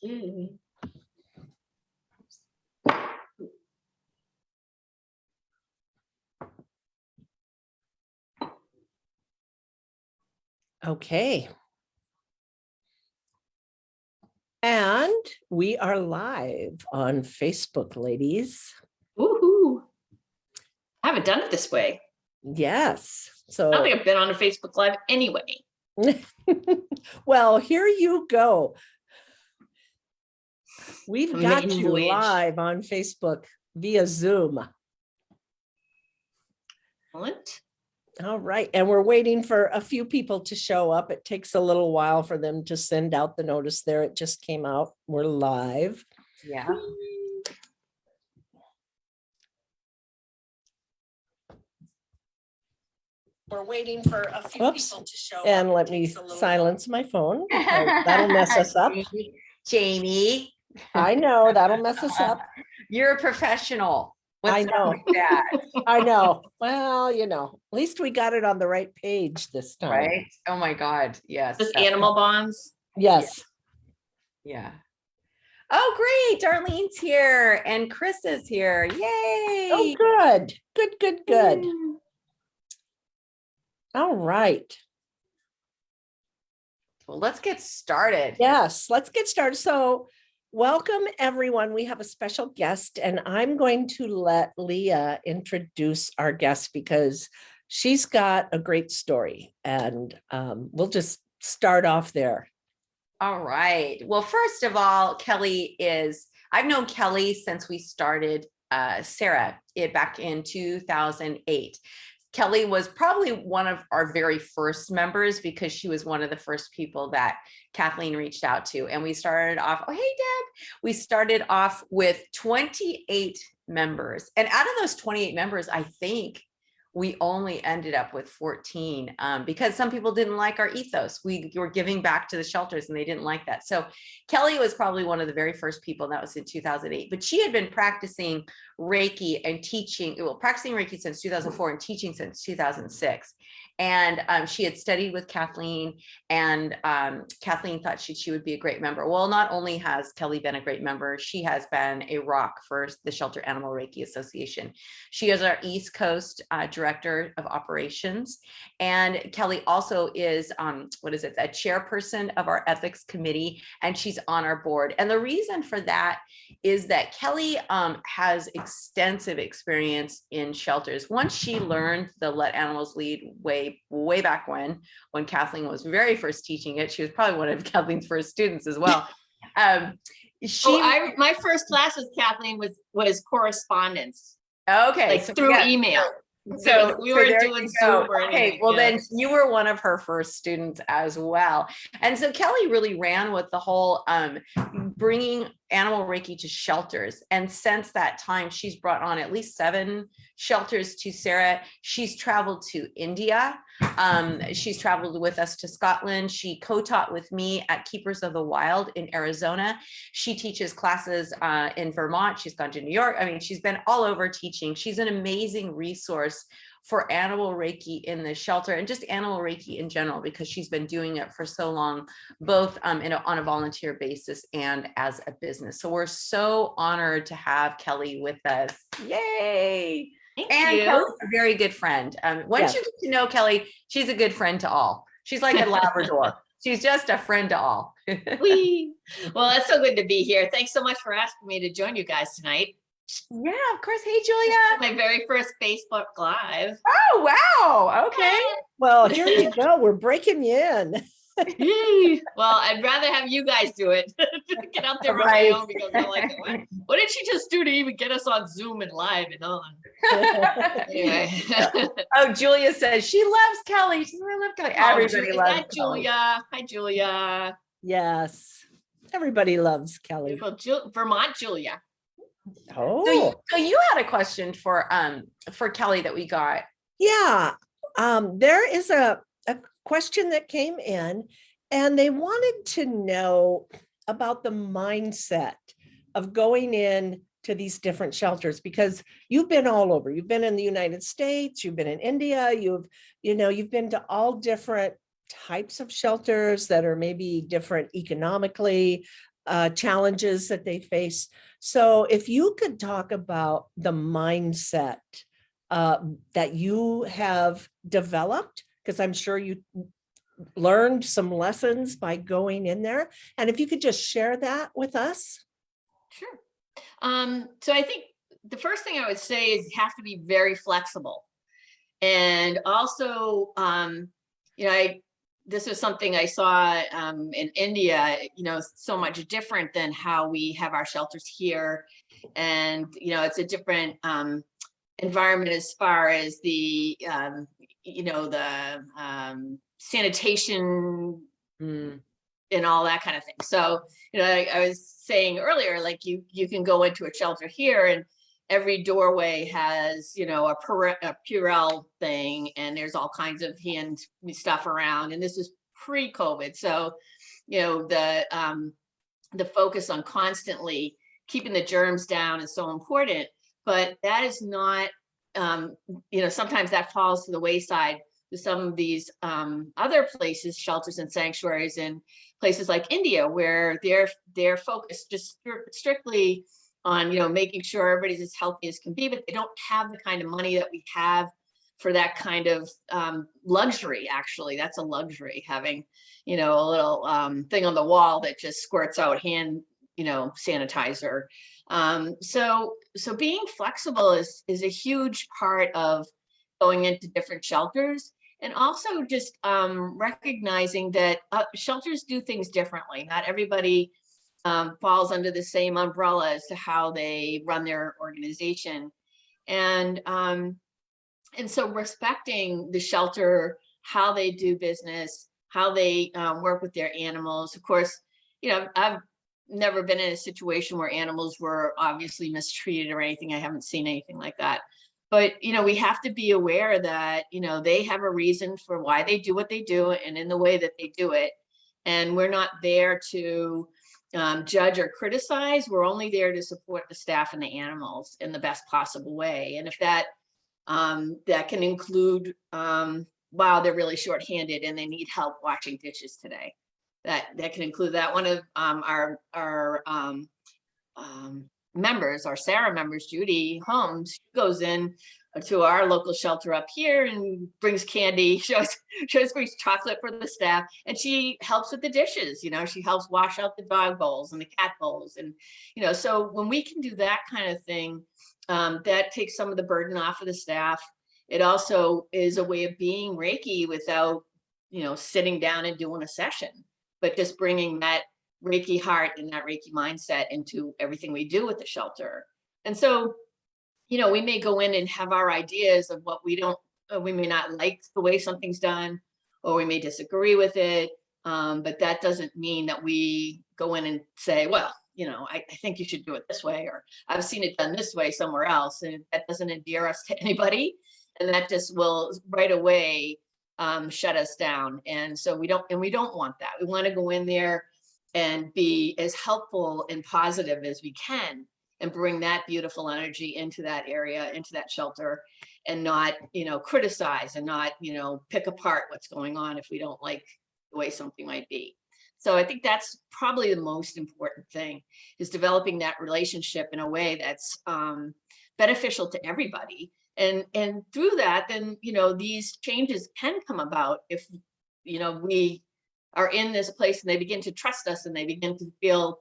Mm. Okay. And we are live on Facebook, ladies. Woohoo. I haven't done it this way. Yes. I So, don't think I've been on a Facebook Live anyway. well, here you go. We've got Amazing you voyage. live on Facebook via Zoom. Excellent. All right. And we're waiting for a few people to show up. It takes a little while for them to send out the notice there. It just came out. We're live. Yeah. We're waiting for a few people to show up. And let me silence my phone because that'll mess us up. Jamie, I know that'll mess us up. you're a professional. What's I know. wrong with that? I know. Well, at least we got it on the right page this time. Right? Oh my God. Yes. This animal bonds. Yes. Yeah. Oh, great. Darlene's here and Chris is here. Yay. Oh, good. Good, good, good. All right. Well, let's get started. Yes, let's get started. So welcome, everyone. We have a special guest, and I'm going to let Leah introduce our guest because she's got a great story, and we'll just start off there. All right. Well, first of all, I've known Kelly since we started Sarah back in 2008. Kelly was probably one of our very first members because she was one of the first people that Kathleen reached out to. And we started off, oh, hey, Deb. We started off with 28 members. And out of those 28 members, I think we only ended up with 14 because some people didn't like our ethos. We were giving back to the shelters and they didn't like that. So Kelly was probably one of the very first people. That was in 2008, but she had been practicing Reiki and teaching, practicing Reiki since 2004 and teaching since 2006. And she had studied with Kathleen, and Kathleen thought she would be a great member. Well, not only has Kelly been a great member, she has been a rock for the Shelter Animal Reiki Association. She is our East Coast Director of Operations. And Kelly also is, a chairperson of our ethics committee, and she's on our board. And the reason for that is that Kelly has extensive experience in shelters. Once she learned the Let Animals Lead way back when Kathleen was very first teaching it, she was probably one of Kathleen's first students as well. My first class with Kathleen was correspondence. Okay, like so through email. So we were doing Zoom or anything. Okay, well then you were one of her first students as well. And so Kelly really ran with the whole bringing animal Reiki to shelters. And since that time, she's brought on at least 7 shelters to Sarah. She's traveled to India. She's traveled with us to Scotland. She co-taught with me at Keepers of the Wild in Arizona. She teaches classes in Vermont. She's gone to New York. I mean, she's been all over teaching. She's an amazing resource for animal Reiki in the shelter and just animal Reiki in general, because she's been doing it for so long, both on a volunteer basis and as a business. So we're so honored to have Kelly with us. Yay. Thank you. Kelly's a very good friend. Once you get to know Kelly, she's a good friend to all. She's like a Labrador. She's just a friend to all. Well, it's so good to be here. Thanks so much for asking me to join you guys tonight. Yeah, of course. Hey, Julia. My very first Facebook Live. Oh, wow. Okay. Well, here you go. We're breaking you in. Well, I'd rather have you guys do it. Get out there on my own, because I'm like, what did she just do to even get us on Zoom and live and on? Anyway. Oh, Julia says she loves Kelly. She says, I love Kelly. Everybody loves Kelly. Julia. Hi, Julia. Yes. Everybody loves Kelly. Vermont Julia. Oh. So you had a question for Kelly that we got. Yeah. There is a question that came in, and they wanted to know about the mindset of going in to these different shelters, because you've been all over. You've been in the United States, you've been in India, you've been to all different types of shelters that are maybe different economically. challenges that they face. So if you could talk about the mindset that you have developed, because I'm sure you learned some lessons by going in there. And if you could just share that with us. Sure. So I think the first thing I would say is you have to be very flexible. And also, this was something I saw in India, so much different than how we have our shelters here. And, it's a different environment as far as the sanitation and all that kind of thing. So, I was saying earlier, like you can go into a shelter here and every doorway has, a Purell thing, and there's all kinds of hand stuff around. And this is pre-COVID. So, the focus on constantly keeping the germs down is so important, but that is not, sometimes that falls to the wayside to some of these other places, shelters and sanctuaries in places like India, where they're focused just strictly on, making sure everybody's as healthy as can be, but they don't have the kind of money that we have for that kind of luxury. Actually, that's a luxury, having, a little thing on the wall that just squirts out hand, sanitizer. So being flexible is a huge part of going into different shelters. And also just recognizing that shelters do things differently. Not everybody falls under the same umbrella as to how they run their organization. And so respecting the shelter, how they do business, how they work with their animals. Of course, I've never been in a situation where animals were obviously mistreated or anything. I haven't seen anything like that. But, we have to be aware that, they have a reason for why they do what they do and in the way that they do it. And we're not there to judge or criticize. We're only there to support the staff and the animals in the best possible way. And if that can include, wow, they're really shorthanded and they need help washing dishes today. That can include that. One of our members, our Sarah members, Judy Holmes, she goes in to our local shelter up here and brings candy. She always brings chocolate for the staff, and she helps with the dishes. She helps wash out the dog bowls and the cat bowls, and so when we can do that kind of thing, that takes some of the burden off of the staff. It also is a way of being Reiki without sitting down and doing a session, but just bringing that Reiki heart and that Reiki mindset into everything we do with the shelter. And so, we may go in and have our ideas of what we may not like the way something's done, or we may disagree with it. But that doesn't mean that we go in and say, well, I think you should do it this way, or I've seen it done this way somewhere else. And that doesn't endear us to anybody. And that just will right away shut us down. And so we don't want that. We want to go in there and be as helpful and positive as we can, and bring that beautiful energy into that area, into that shelter, and not, criticize and not, pick apart what's going on if we don't like the way something might be. So I think that's probably the most important thing, is developing that relationship in a way that's beneficial to everybody. And through that, then, these changes can come about if, we are in this place and they begin to trust us and they begin to feel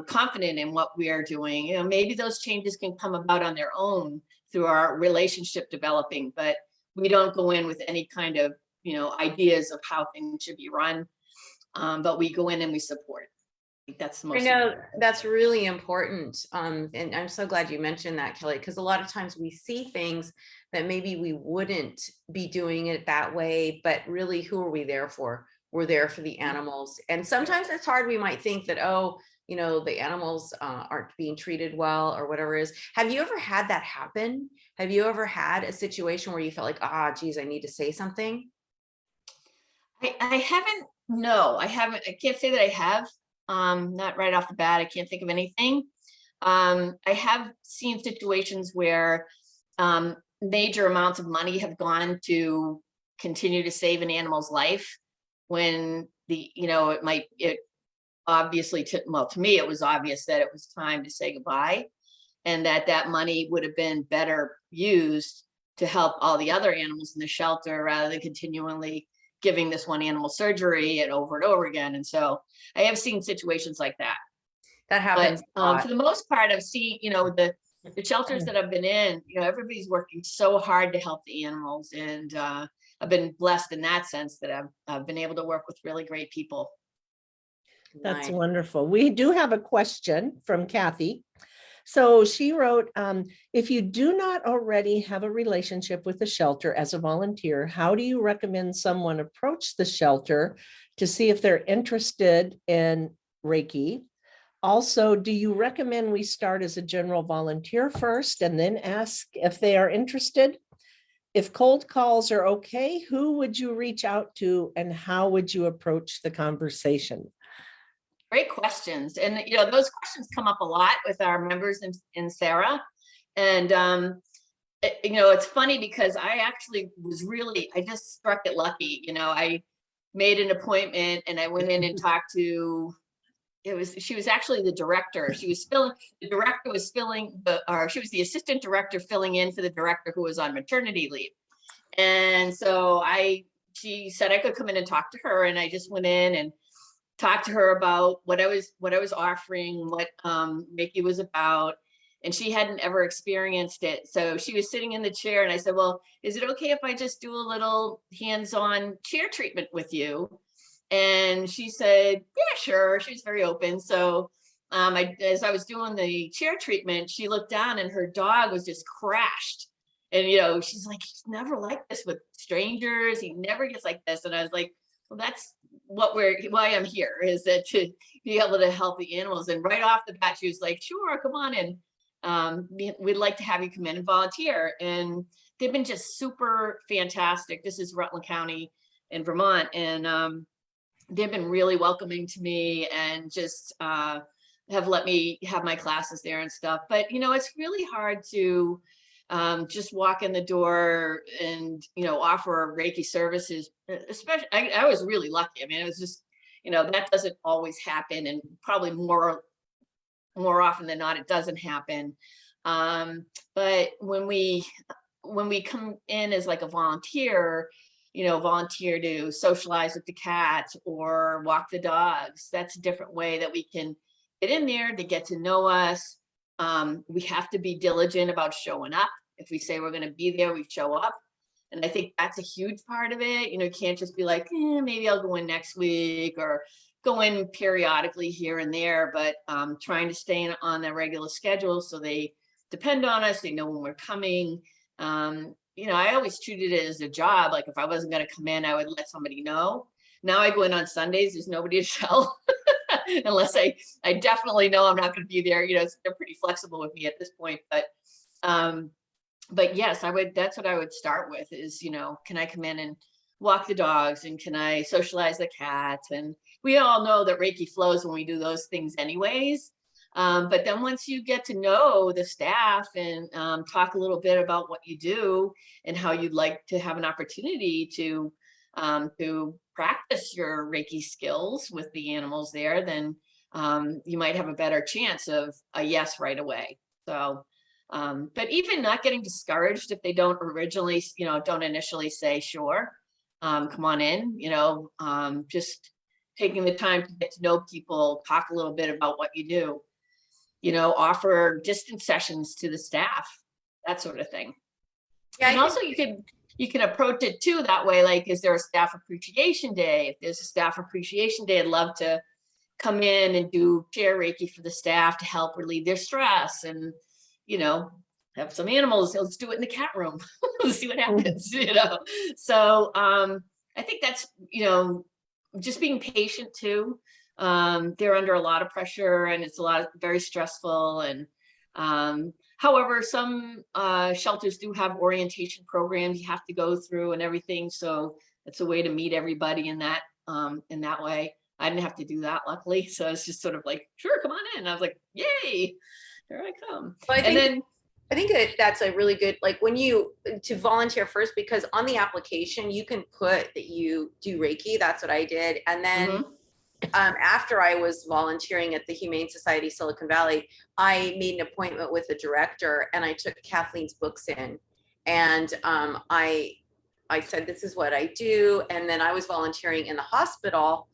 confident in what we are doing. Maybe those changes can come about on their own through our relationship developing, but we don't go in with any kind of, ideas of how things should be run. But we go in and we support. I think that's the most. I know that's really important. And I'm so glad you mentioned that, Kelly, because a lot of times we see things that maybe we wouldn't be doing it that way, but really, who are we there for? We're there for the animals. And sometimes it's hard. We might think that, the animals aren't being treated well or whatever it is. Have you ever had that happen? Have you ever had a situation where you felt like, geez, I need to say something? I haven't. No, I haven't. I can't say that I have. Not right off the bat. I can't think of anything. I have seen situations where major amounts of money have gone to continue to save an animal's life, when it obviously, to me, it was obvious that it was time to say goodbye, and that money would have been better used to help all the other animals in the shelter rather than continually giving this one animal surgery and over again. And so I have seen situations like that. That happens But a lot. for the most part, I've seen, the shelters that I've been in, everybody's working so hard to help the animals. And I've been blessed in that sense that I've been able to work with really great people. That's Nice. wonderful. We do have a question from Kathy. So she wrote, if you do not already have a relationship with the shelter as a volunteer, how do you recommend someone approach the shelter to see if they're interested in Reiki? Also, do you recommend we start as a general volunteer first and then ask if they are interested? If cold calls are okay, who would you reach out to and how would you approach the conversation? Great questions. And, those questions come up a lot with our members in Sarah. And, it's funny because I actually I just struck it lucky. I made an appointment and I went in and talked to, she was actually the director. She was the assistant director filling in for the director who was on maternity leave. And so she said I could come in and talk to her. And I just went in and talked to her about what I was offering, what Reiki was about, and she hadn't ever experienced it. So she was sitting in the chair and I said, well, is it okay if I just do a little hands-on chair treatment with you? And she said, yeah, sure. She was very open. So as I was doing the chair treatment, she looked down and her dog was just crashed. And, she's like, he's never like this with strangers. He never gets like this. And I was like, well, that's why I'm here, is that to be able to help the animals. And right off the bat, she was like, sure, come on in. We'd like to have you come in and volunteer. And they've been just super fantastic. This is Rutland County in Vermont. And they've been really welcoming to me and just have let me have my classes there and stuff. But, it's really hard to just walk in the door and, offer Reiki services, especially, I was really lucky. I mean, it was just, that doesn't always happen, and probably more often than not, it doesn't happen. But when we come in as like a volunteer, volunteer to socialize with the cats or walk the dogs, that's a different way that we can get in there to get to know us. We have to be diligent about showing up. If we say we're going to be there, we show up. And I think that's a huge part of it. You can't just be like, maybe I'll go in next week or go in periodically here and there, but trying to stay on a regular schedule so they depend on us. They know when we're coming. I always treated it as a job. Like if I wasn't going to come in, I would let somebody know. Now I go in on Sundays. There's nobody to tell. Unless I definitely know I'm not going to be there. They're pretty flexible with me at this point, but yes, that's what I would start with is, can I come in and walk the dogs, and can I socialize the cats? And we all know that Reiki flows when we do those things anyways. But then once you get to know the staff and talk a little bit about what you do and how you'd like to have an opportunity to practice your Reiki skills with the animals there, then you might have a better chance of a yes right away. So, but even not getting discouraged if they don't initially say, sure, come on in, just taking the time to get to know people, talk a little bit about what you do, offer distance sessions to the staff, that sort of thing. Yeah, and also you can approach it too that way. Like, is there a staff appreciation day? If there's a staff appreciation day, I'd love to come in and do chair Reiki for the staff to help relieve their stress and, have some animals. Let's do it in the cat room. Let's see what happens, So I think that's, just being patient too. They're under a lot of pressure and it's very stressful. And however, some shelters do have orientation programs you have to go through and everything. So it's a way to meet everybody in that way. I didn't have to do that, luckily. So it's just sort of like, sure, come on in. And I was like, yay, here I come. Well, I think that's a really good, like to volunteer first, because on the application, you can put that you do Reiki. That's what I did. And then after I was volunteering at the Humane Society Silicon Valley, I made an appointment with the director and I took Kathleen's books in. And I said, this is what I do. And then I was volunteering in the hospital,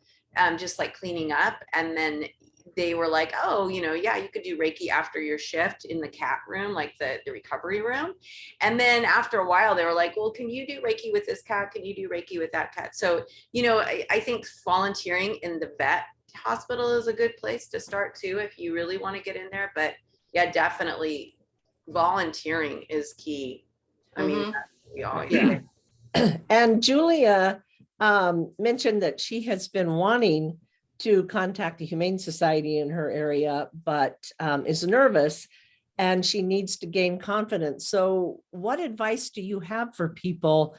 just like cleaning up. And then they were like, oh, yeah, you could do Reiki after your shift in the cat room, like the recovery room. And then after a while, they were like, well, can you do Reiki with this cat? Can you do Reiki with that cat? So, I think volunteering in the vet hospital is a good place to start too, if you really want to get in there. But yeah, definitely volunteering is key. I mean, we always Yeah. And Julia mentioned that she has been wanting to contact the Humane Society in her area, but is nervous and she needs to gain confidence. So what advice do you have for people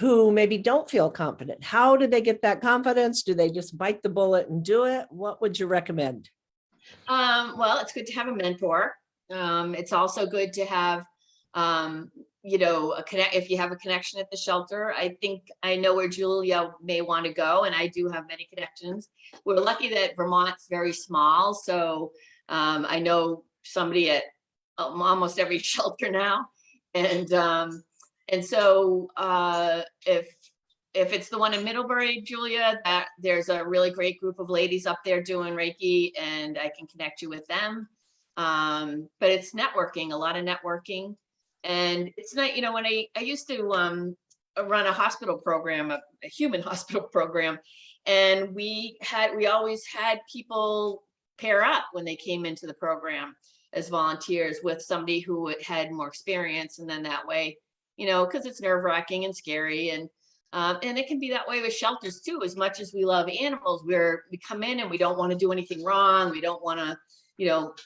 who maybe don't feel confident? How do they get that confidence? Do they just bite the bullet and do it? What would you recommend? Well, it's good to have a mentor. It's also good to have, if you have a connection at the shelter. I know where Julia may want to go, and I do have many connections. We're lucky that Vermont's very small, so I know somebody at almost every shelter now, and so if it's the one in Middlebury, Julia, that there's a really great group of ladies up there doing Reiki, and I can connect you with them. But it's networking, a lot of networking. And it's not, when I used to run a hospital program, a human hospital program, and we always had people pair up when they came into the program as volunteers with somebody who had more experience. And then that way, because it's nerve-wracking and scary, and it can be that way with shelters too. As much as we love animals, we come in and we don't want to do anything wrong. We don't want to,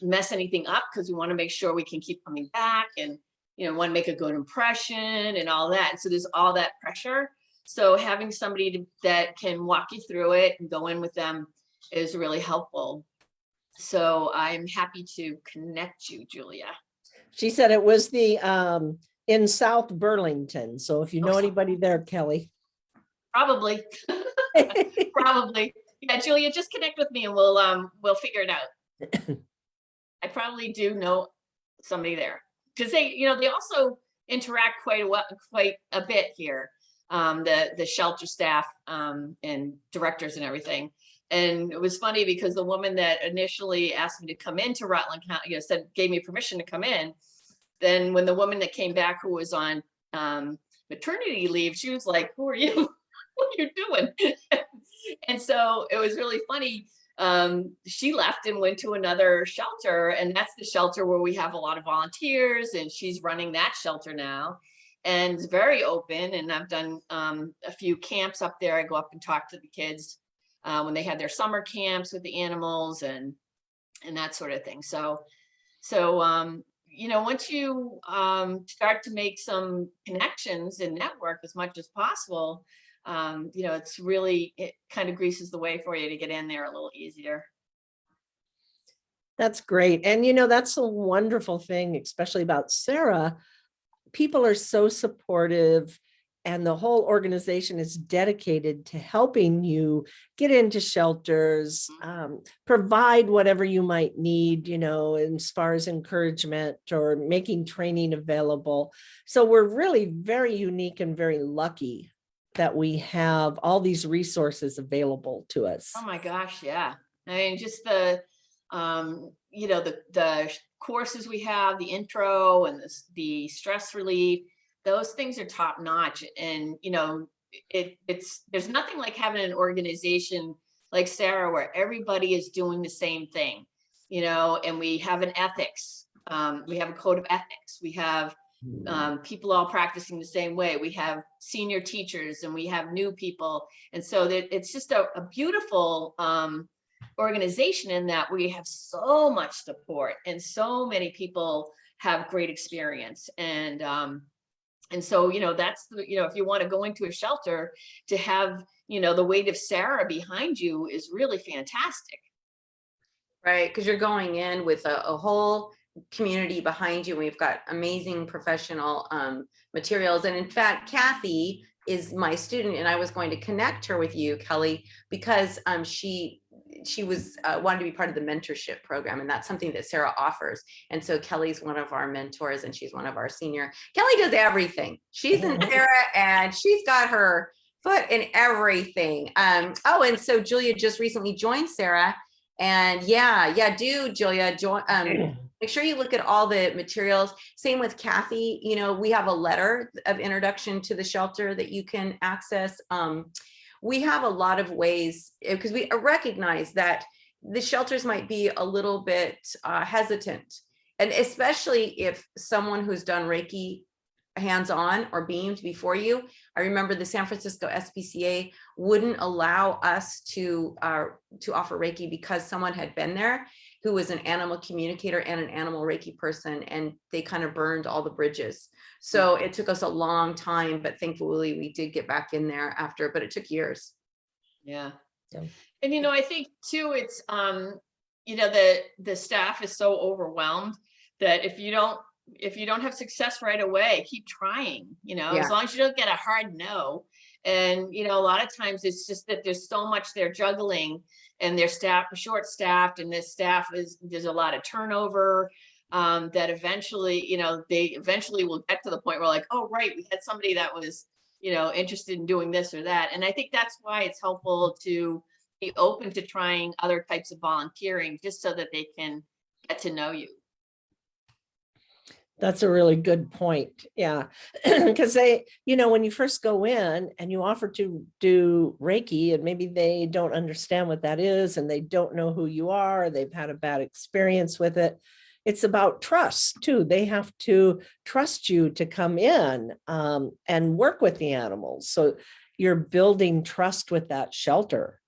mess anything up, because we want to make sure we can keep coming back and, want to make a good impression and all that. And so there's all that pressure. So having somebody that can walk you through it and go in with them is really helpful. So I'm happy to connect you, Julia. She said it was the in South Burlington. So if you know Oh, anybody there, Kelly. Probably. Probably. Yeah, Julia, just connect with me and we'll figure it out. I probably do know somebody there, because they also interact quite a bit here. The shelter staff and directors and everything. And it was funny because the woman that initially asked me to come into Rutland County, gave me permission to come in. Then when the woman that came back, who was on maternity leave, she was like, who are you? What are you doing? And so it was really funny. She left and went to another shelter, and that's the shelter where we have a lot of volunteers, and she's running that shelter now, and it's very open. And I've done a few camps up there. I go up and talk to the kids when they had their summer camps with the animals and that sort of thing. So once you start to make some connections and network as much as possible, it kind of greases the way for you to get in there a little easier. That's great. And that's a wonderful thing, especially about Sarah. People are so supportive, and the whole organization is dedicated to helping you get into shelters, provide whatever you might need, as far as encouragement or making training available. So we're really very unique and very lucky that we have all these resources available to us. Oh my gosh, yeah. I mean, just the the courses we have, the intro and the stress relief, those things are top notch. And there's nothing like having an organization like Sarah where everybody is doing the same thing, and we have an ethics. We have a code of ethics. We have people all practicing the same way. We have senior teachers and we have new people. And so that it's just a beautiful organization, in that we have so much support and so many people have great experience. And so, that's, if you want to go into a shelter, to have, the weight of Sarah behind you is really fantastic. Right. Because you're going in with a whole community behind you. We've got amazing professional materials. And in fact, Kathy is my student, and I was going to connect her with you, Kelly, because she was wanted to be part of the mentorship program, and that's something that Sarah offers. And so Kelly's one of our mentors, and she's one of our senior. Kelly does everything. She's in Sarah, and she's got her foot in everything. Oh, and so Julia just recently joined Sarah, and do Julia join? Make sure you look at all the materials. Same with Kathy. You know, we have a letter of introduction to the shelter that you can access. We have a lot of ways, because we recognize that the shelters might be a little bit hesitant, and especially if someone who's done Reiki hands-on or beamed before you. I remember the San Francisco SPCA wouldn't allow us to offer Reiki because someone had been there who was an animal communicator and an animal Reiki person, and they kind of burned all the bridges. So it took us a long time, but thankfully we did get back in there after, but it took years. Yeah. Yeah. And, you know, I think too, it's, you know, the staff is so overwhelmed that if you don't have success right away, keep trying, you know, as long as you don't get a hard no. And, you know, a lot of times it's just that there's so much they're juggling, and their staff are short staffed, and this staff there's a lot of turnover, that eventually, you know, they eventually will get to the point where like, oh, right, we had somebody that was, you know, interested in doing this or that. And I think that's why it's helpful to be open to trying other types of volunteering, just so that they can get to know you. That's a really good point. Yeah. Because they, you know, when you first go in and you offer to do Reiki, and maybe they don't understand what that is, and they don't know who you are, they've had a bad experience with it. It's about trust too. They have to trust you to come in and work with the animals. So you're building trust with that shelter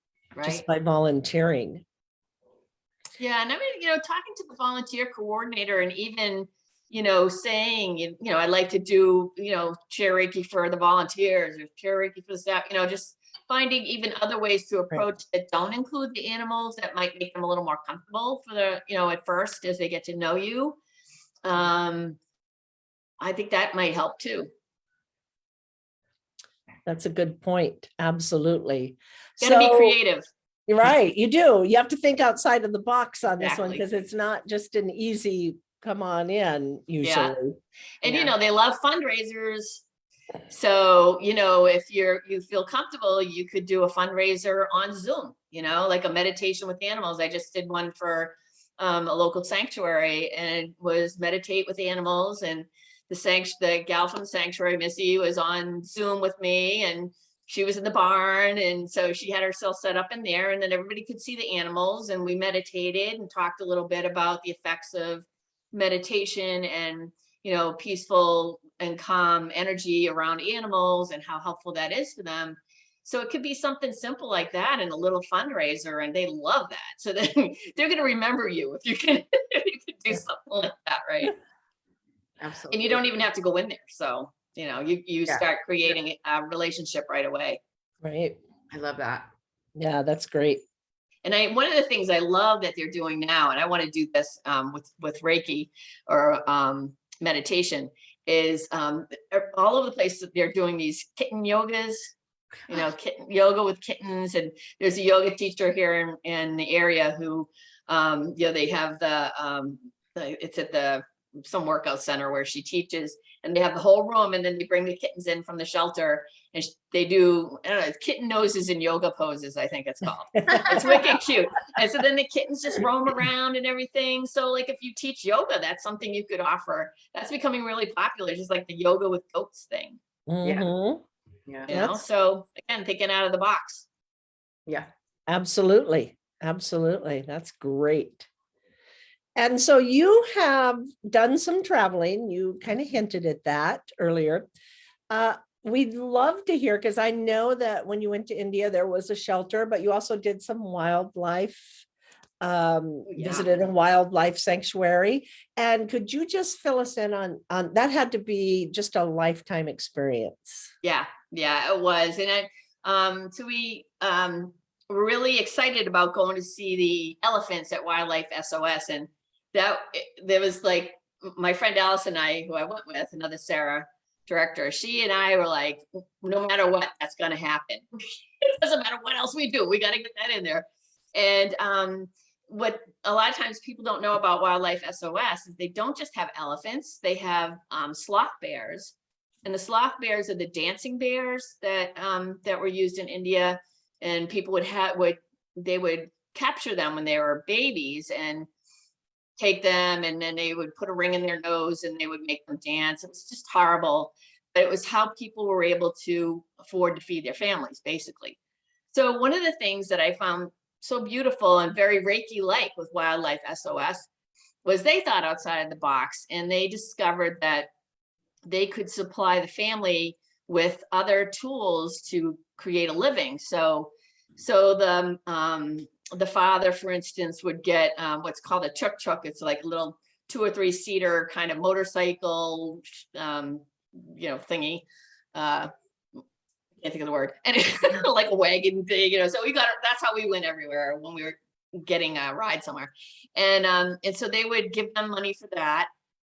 just by volunteering. Yeah. And I mean, you know, talking to the volunteer coordinator, and even, you know, saying, you know, I'd like to do, you know, chair Reiki for the volunteers, or chair Reiki for the staff, you know, just finding even other ways to approach that don't include the animals, that might make them a little more comfortable for the, you know, at first, as they get to know you. I think that might help too. That's a good point. Absolutely. Gotta be creative. You're right. You do. You have to think outside of the box on this one, Exactly. because it's not just an easy come on in usually. And, you know, they love fundraisers. So, you know, if you feel comfortable, you could do a fundraiser on Zoom, you know, like a meditation with animals. I just did one for a local sanctuary, and it was meditate with animals. And the gal from the sanctuary, Missy, was on Zoom with me, and she was in the barn. And so she had herself set up in there, and then everybody could see the animals, and we meditated and talked a little bit about the effects of meditation and, you know, peaceful and calm energy around animals, and how helpful that is to them. So it could be something simple like that, and a little fundraiser, and they love that. So then they're going to remember you if you can, if you can do something like that, right? Absolutely. And you don't even have to go in there. So, you know, you start creating a relationship right away. Right. I love that. Yeah, that's great. And one of the things I love that they're doing now, and I want to do this with Reiki or meditation, is all over the place that they're doing these kitten yogas, you know, kitten yoga with kittens. And there's a yoga teacher here in the area who, you know, they have it's at some workout center where she teaches, and they have the whole room, and then they bring the kittens in from the shelter, and they do, I don't know, kitten noses and yoga poses, I think it's called. It's wicked cute. And so then the kittens just roam around and everything. So like if you teach yoga, that's something you could offer. That's becoming really popular, just like the yoga with goats thing. Mhm. Yeah. You know, so again, thinking out of the box. Yeah. Absolutely. Absolutely. That's great. And so you have done some traveling. You kind of hinted at that earlier. We'd love to hear, because I know that when you went to India, there was a shelter, but you also did some wildlife, visited a wildlife sanctuary. And could you just fill us in on that? Had to be just a lifetime experience. Yeah, it was. And so we were really excited about going to see the elephants at Wildlife SOS. And there was like my friend Alice and I, who I went with, another Sarah, director, she and I were like, no matter what, that's going to happen. It doesn't matter what else we do. We got to get that in there. And what a lot of times people don't know about Wildlife SOS is they don't just have elephants, they have sloth bears. And the sloth bears are the dancing bears that that were used in India. And people they would capture them when they were babies and take them, and then they would put a ring in their nose and they would make them dance. It was just horrible, but it was how people were able to afford to feed their families, basically. So one of the things that I found so beautiful and very Reiki-like with Wildlife SOS was they thought outside the box, and they discovered that they could supply the family with other tools to create a living. So the father, for instance, would get what's called a tuk-tuk. It's like a little 2 or 3 seater kind of motorcycle, thingy. Can't think of the word. And like a wagon thing, so that's how we went everywhere when we were getting a ride somewhere. And so they would give them money for that.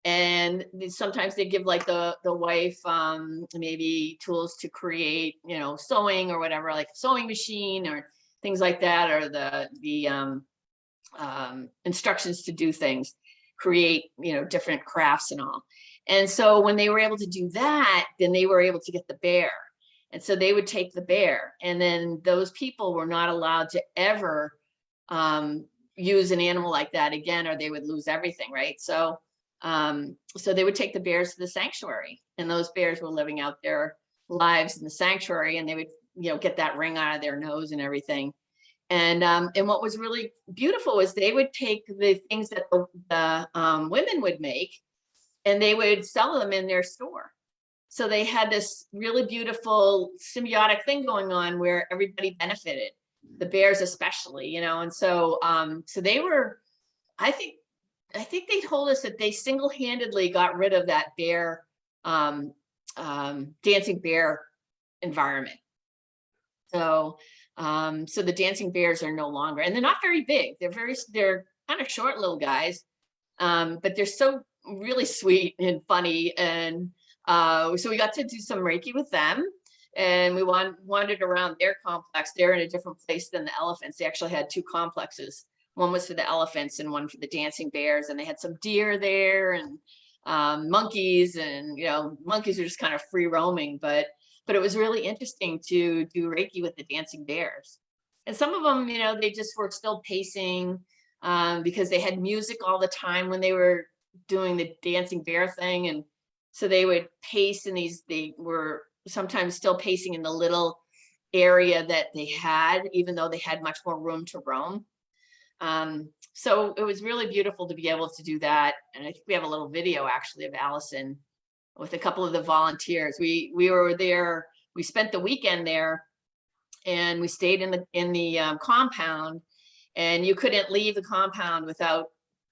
And sometimes they give like the wife maybe tools to create, sewing or whatever, like a sewing machine or things like that, or the instructions to do things, create, different crafts and all. And so when they were able to do that, then they were able to get the bear. And so they would take the bear, and then those people were not allowed to ever use an animal like that again, or they would lose everything, right? So they would take the bears to the sanctuary, and those bears were living out their lives in the sanctuary, and they would, get that ring out of their nose and everything. And what was really beautiful was they would take the things that the women would make, and they would sell them in their store. So they had this really beautiful symbiotic thing going on where everybody benefited, the bears especially, and so they were, I think they told us that they single-handedly got rid of that bear, dancing bear environment. So the dancing bears are no longer, and they're not very big. They're kind of short little guys, but they're so really sweet and funny. And so we got to do some Reiki with them, and we wandered around their complex. They're in a different place than the elephants. They actually had 2 complexes. One was for the elephants and one for the dancing bears. And they had some deer there, and monkeys, and monkeys are just kind of free roaming, but it was really interesting to do Reiki with the dancing bears. And some of them, they just were still pacing because they had music all the time when they were doing the dancing bear thing. And so they would pace in they were sometimes still pacing in the little area that they had, even though they had much more room to roam. So it was really beautiful to be able to do that. And I think we have a little video actually of Allison with a couple of the volunteers. We were there, we spent the weekend there, and we stayed in the compound, and you couldn't leave the compound without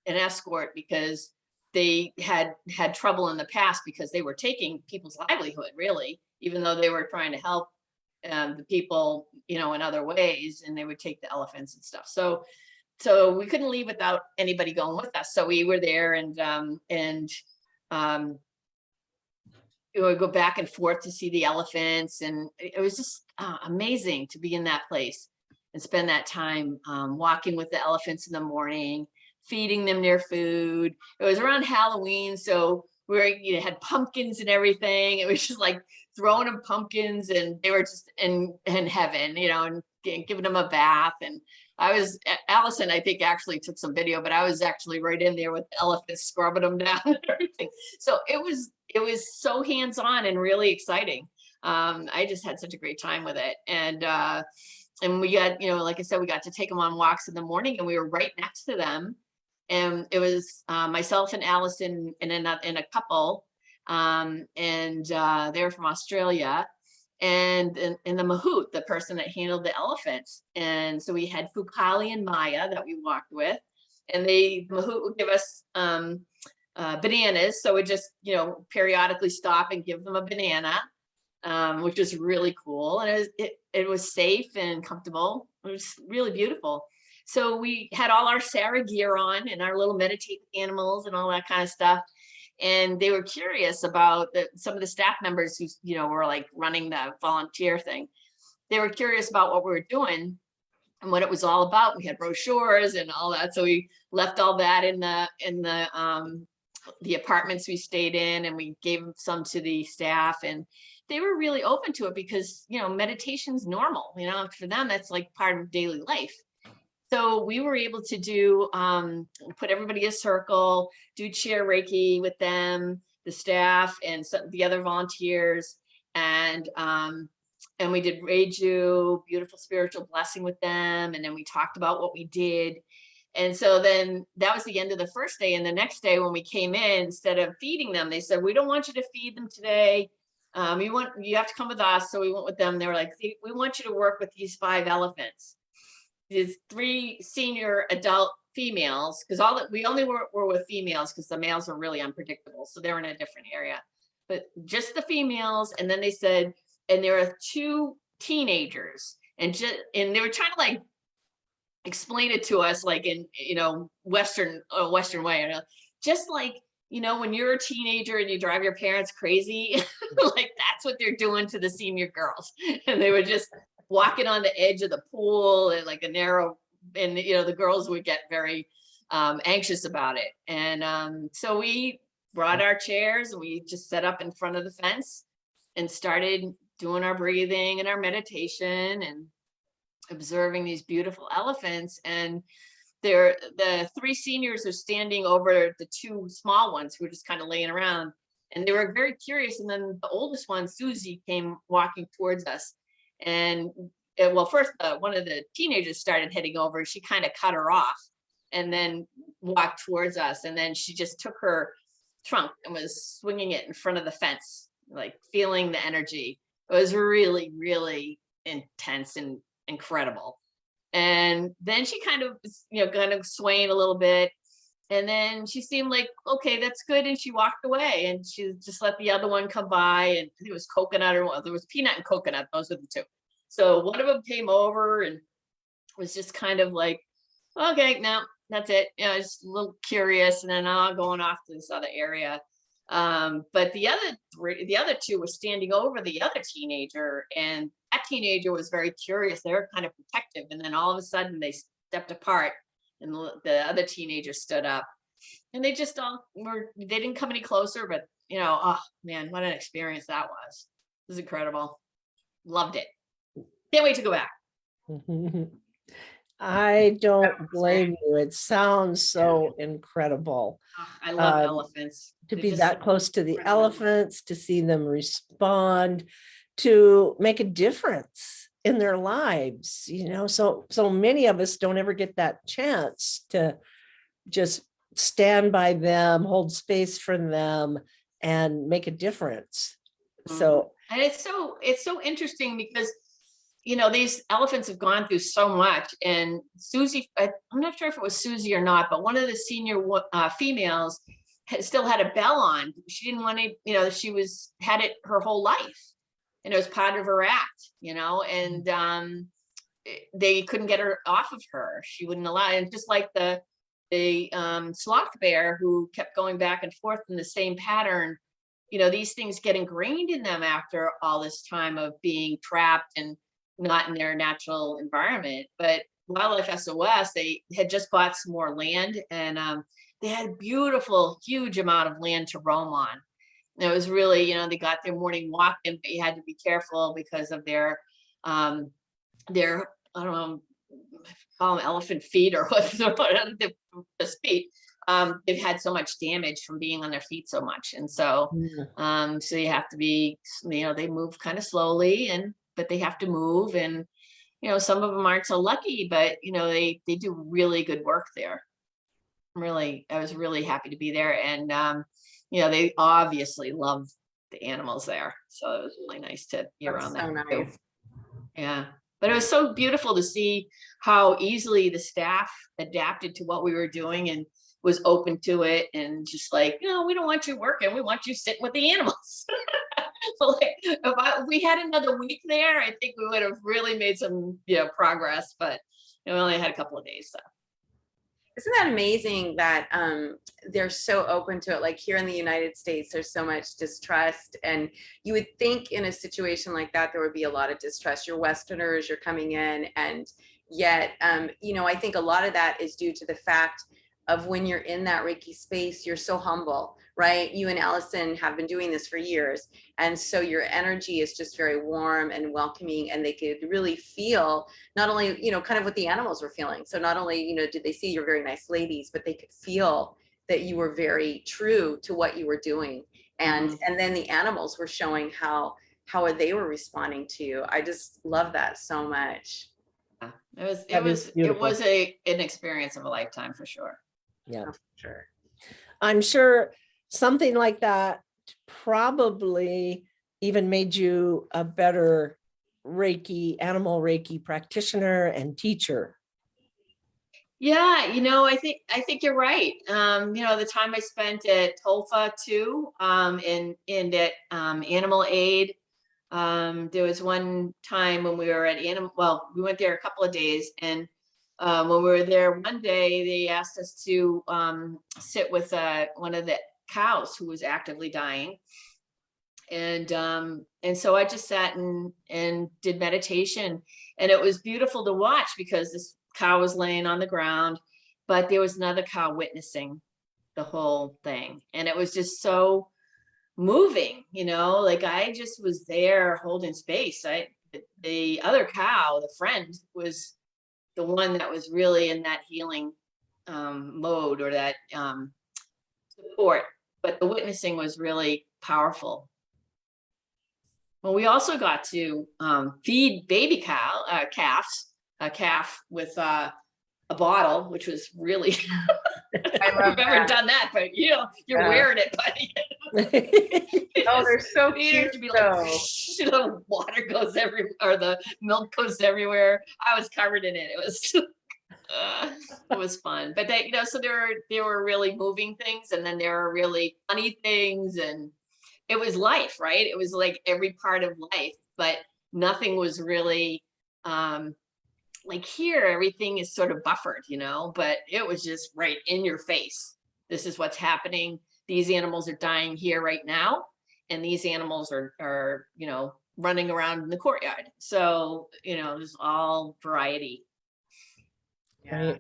an escort, because they had trouble in the past because they were taking people's livelihood, really, even though they were trying to help the people, in other ways, and they would take the elephants and stuff. So we couldn't leave without anybody going with us. So we were there, and we would go back and forth to see the elephants, and it was just amazing to be in that place and spend that time walking with the elephants in the morning, feeding them their food. It was around Halloween, so we had pumpkins and everything. It was just like throwing them pumpkins, and they were just in heaven, and giving them a bath. And Allison, I think, actually took some video, but I was actually right in there with the elephants, scrubbing them down and everything. So it was so hands-on and really exciting. I just had such a great time with it. And we got, like I said, we got to take them on walks in the morning, and we were right next to them. And it was myself and Allison and a couple, and they were from Australia, and the mahout, the person that handled the elephants. And so we had Fukali and Maya that we walked with, and the mahout would give us bananas. So we just, periodically stop and give them a banana, which was really cool. And it was safe and comfortable. It was really beautiful. So we had all our Sarah gear on and our little meditate animals and all that kind of stuff. and they were curious about some of the staff members who, were like running the volunteer thing. They were curious about what we were doing and what it was all about. We had brochures and all that. So we left all that in the apartments we stayed in, and we gave some to the staff, and they were really open to it because, meditation's normal, for them, that's like part of daily life. So we were able to do, put everybody in a circle, do chair Reiki with them, the staff and the other volunteers. And we did Reiju, beautiful spiritual blessing with them. And then we talked about what we did. And so then that was the end of the first day. And the next day when we came in, instead of feeding them, they said, we don't want you to feed them today. You have to come with us. So we went with them. They were like, we want you to work with these 5 elephants. These 3 senior adult females, because we only were with females because the males are really unpredictable. So they're in a different area, but just the females. And then they said, and there are 2 teenagers, and they were trying to like explain it to us like in Western way, just like when you're a teenager and you drive your parents crazy, like that's what they're doing to the senior girls. And they were just walking on the edge of the pool and like a narrow, and the girls would get very anxious about it. And so we brought our chairs and we just set up in front of the fence and started doing our breathing and our meditation and observing these beautiful elephants. And the 3 seniors are standing over the 2 small ones who were just kind of laying around, and they were very curious. And then the oldest one, Susie, came walking towards us. And well, first one of the teenagers started heading over. She kind of cut her off and then walked towards us. And then she just took her trunk and was swinging it in front of the fence, like feeling the energy. It was really, really intense and incredible. And then she kind of, kind of swaying a little bit. And then she seemed like, okay, that's good. And she walked away, and she just let the other one come by. And I think it was coconut, or there was peanut and coconut. Those are the 2. So one of them came over and was just kind of like, okay, no, that's it. Just a little curious. And then going off to this other area. But the other 2 were standing over the other teenager, and that teenager was very curious. They were kind of protective. And then all of a sudden they stepped apart, and the other teenager stood up, and they just they didn't come any closer, but oh man, what an experience that was. It was incredible. Loved it. Can't wait to go back. I don't blame you. It sounds so incredible. Oh, I love elephants. To be that close to the elephants, to see them respond, to make a difference in their lives, so many of us don't ever get that chance to just stand by them, hold space for them, and make a difference. So, and it's so interesting because these elephants have gone through so much. And Susie, I'm not sure if it was Susie or not, but one of the senior females still had a bell on. She didn't want to, she had it her whole life, and it was part of her act, and they couldn't get her off of her. She wouldn't allow it. And just like the sloth bear who kept going back and forth in the same pattern, these things get ingrained in them after all this time of being trapped and not in their natural environment. But Wildlife SOS, they had just bought some more land, and they had a beautiful, huge amount of land to roam on. And it was really, they got their morning walk, and they had to be careful because of their I don't know, call them elephant feet or what the feet. They've had so much damage from being on their feet so much. And so, so you have to be, they move kind of slowly, but they have to move. And, some of them aren't so lucky, but, they do really good work there. I was really happy to be there. And, they obviously love the animals there. So it was really nice to be around that. So nice. Yeah. But it was so beautiful to see how easily the staff adapted to what we were doing and was open to it, and just like, we don't want you working, we want you sitting with the animals. So like, if we had another week there, I think we would have really made some progress, but we only had a couple of days. So Isn't that amazing that they're so open to it? Like here in the United States, there's so much distrust, and you would think in a situation like that there would be a lot of distrust. You're Westerners, you're coming in, and yet, I think a lot of that is due to the fact of when you're in that Reiki space, you're so humble, right? You and Allison have been doing this for years, and so your energy is just very warm and welcoming, and they could really feel not only, kind of what the animals were feeling. So not only, did they see you're very nice ladies, but they could feel that you were very true to what you were doing. And then the animals were showing how they were responding to you. I just love that so much. It was an experience of a lifetime for sure. Yeah, Oh, for sure. I'm sure something like that probably even made you a better animal Reiki practitioner and teacher. Yeah, I think you're right. The time I spent at Tolfa too, and at Animal Aid. There was one time when we were at we went there a couple of days, and when we were there one day, they asked us to sit with one of the cows who was actively dying. And so I just sat and did meditation, and it was beautiful to watch because this cow was laying on the ground, but there was another cow witnessing the whole thing. And it was just so moving, like I just was there holding space. The other cow, the friend, was the one that was really in that healing mode, or that support, but the witnessing was really powerful. Well, we also got to feed baby calves, a calf with a bottle, which was really I've never done that, but you're wearing it, buddy. Oh, they're so cute. To be like, water goes everywhere, or the milk goes everywhere. I was covered in it. It was fun. But they, so there were really moving things, and then there were really funny things, and it was life, right? It was like every part of life, but nothing was really like here, everything is sort of buffered, but it was just right in your face. This is what's happening. These animals are dying here right now, and these animals are running around in the courtyard. So, there's all variety. Yeah.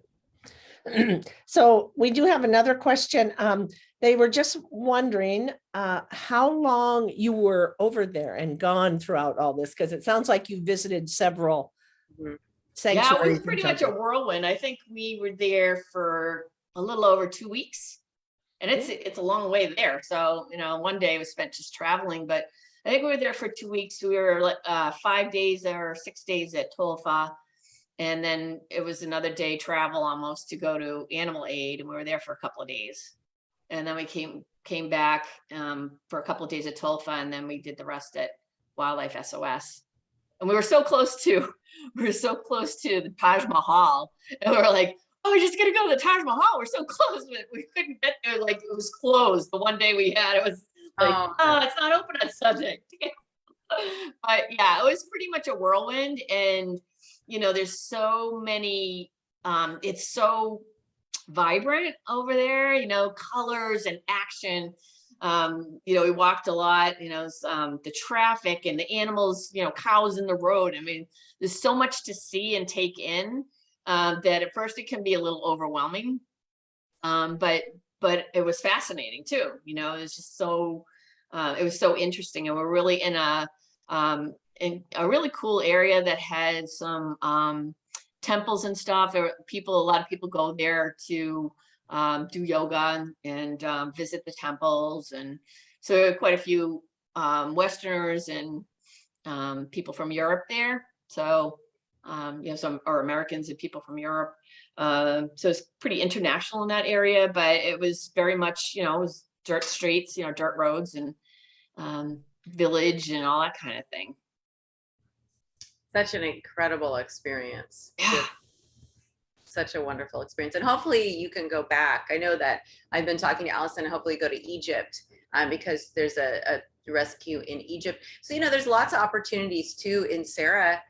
So we do have another question. They were just wondering how long you were over there and gone throughout all this, because it sounds like you visited several sanctuaries. Yeah, it was pretty much a whirlwind. I think we were there for a little over 2 weeks, and it's a long way there. So, one day was spent just traveling, but I think we were there for 2 weeks. We were 5 days or 6 days at Tolfa, and then it was another day travel almost to go to Animal Aid, and we were there for a couple of days. And then we came back for a couple of days at Tolfa, and then we did the rest at Wildlife SOS. And we were so close to the Taj Mahal, and we were like, oh, we're just gonna go to the Taj Mahal. We're so close, but we couldn't get there. Like, it was closed. The one day we had, it was like, it's not open on subject. But yeah, it was pretty much a whirlwind. And there's so many, it's so vibrant over there, colors and action. We walked a lot, the traffic and the animals, cows in the road. I mean, there's so much to see and take in that at first it can be a little overwhelming. But it was fascinating too. It was just so, it was so interesting. And we're really in a really cool area that had some temples and stuff. A lot of people go there to do yoga and visit the temples. And so there are quite a few Westerners and people from Europe there. So, some are Americans and people from Europe. So it's pretty international in that area, but it was very much, it was dirt streets, dirt roads, and village and all that kind of thing. Such an incredible experience. Yeah. Such a wonderful experience. And hopefully you can go back. I know that I've been talking to Allison, hopefully go to Egypt because there's a rescue in Egypt. So, there's lots of opportunities too in Sarah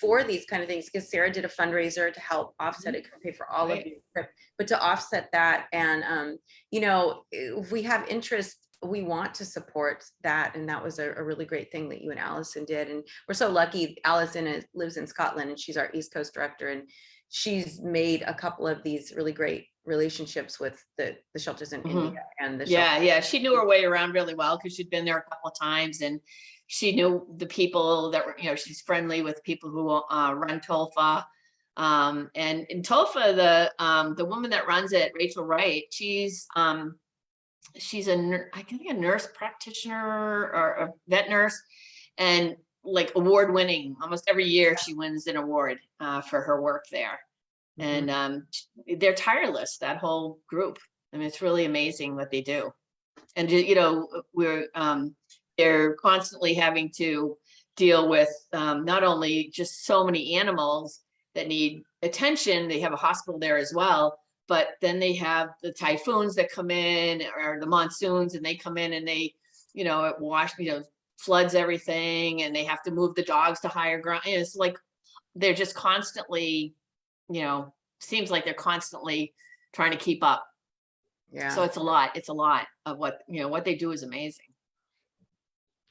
for these kind of things, because Sarah did a fundraiser to help offset it, couldn't pay for all of the trip, but to offset that. And, you know, if we have interest, we want to support that. And that was a really great thing that you and Allison did. And we're so lucky. Allison lives in Scotland, and she's our East Coast director. And she's made a couple of these really great relationships with the shelters in India and the yeah, she knew her way around really well because she'd been there a couple of times, and she knew the people that were, you know, she's friendly with people who run TOFA. And in TOFA, the woman that runs it, Rachel Wright, she's I think a nurse practitioner or a vet nurse, and like award winning. Almost every year she wins an award for her work there. And they're tireless, that whole group. I mean, it's really amazing what they do. And, you know, they're constantly having to deal with not only just so many animals that need attention, they have a hospital there as well, but then they have the typhoons that come in, or the monsoons, and they come in and they, you know, it floods everything, and they have to move the dogs to higher ground. And it's like, they're just constantly, you know, seems like they're constantly trying to keep up. Yeah. So it's a lot of what, you know, what they do is amazing.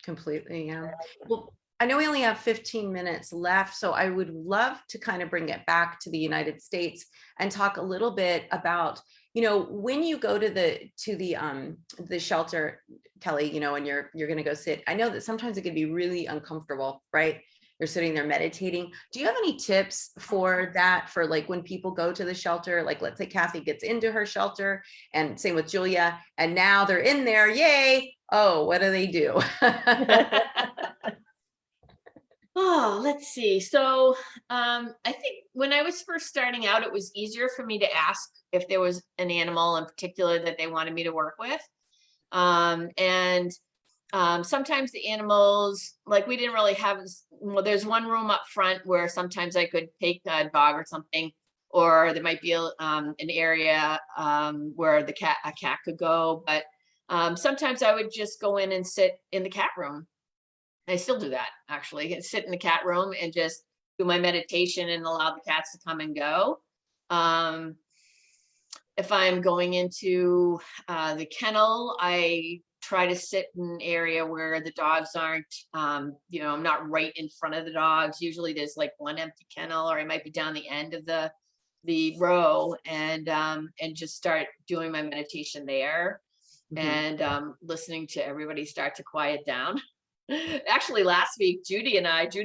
Completely. Yeah. Well, I know we only have 15 minutes left, so I would love to kind of bring it back to the United States and talk a little bit about, you know, when you go to the shelter, Kelly, you know, and you're going to go sit. I know that sometimes it can be really uncomfortable, right? You're sitting there meditating. Do you have any tips for that, for like when people go to the shelter? Like, let's say Kathy gets into her shelter, and same with Julia, and now they're in there, yay. Oh, what do they do? Oh, let's see. So I think when I was first starting out, it was easier for me to ask if there was an animal in particular that they wanted me to work with. Sometimes the animals, like, we didn't really have, well, there's one room up front where sometimes I could take a dog or something, or there might be an area where a cat could go. But sometimes I would just go in and sit in the cat room. I still do that, actually, and sit in the cat room and just do my meditation and allow the cats to come and go. If I'm going into the kennel, I try to sit in an area where the dogs aren't, you know, I'm not right in front of the dogs. Usually there's like one empty kennel, or I might be down the end of the row, and just start doing my meditation there. And listening to everybody start to quiet down. Actually, last week, Judy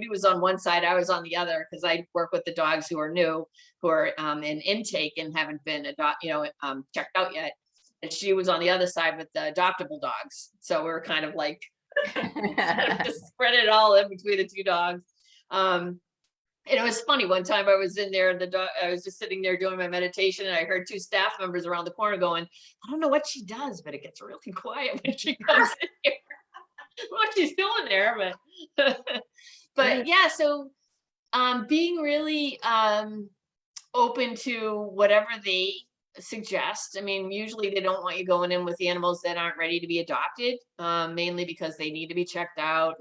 was on one side, I was on the other, because I work with the dogs who are new, who are in intake and haven't been checked out yet. And she was on the other side with the adoptable dogs. So we were kind of like just spread it all in between the two dogs. And it was funny. One time I was in there, and I was just sitting there doing my meditation, and I heard two staff members around the corner going, I don't know what she does, but it gets really quiet when she comes in here. What she's doing there, but yeah. So being really open to whatever they suggest. I mean, usually they don't want you going in with the animals that aren't ready to be adopted, mainly because they need to be checked out,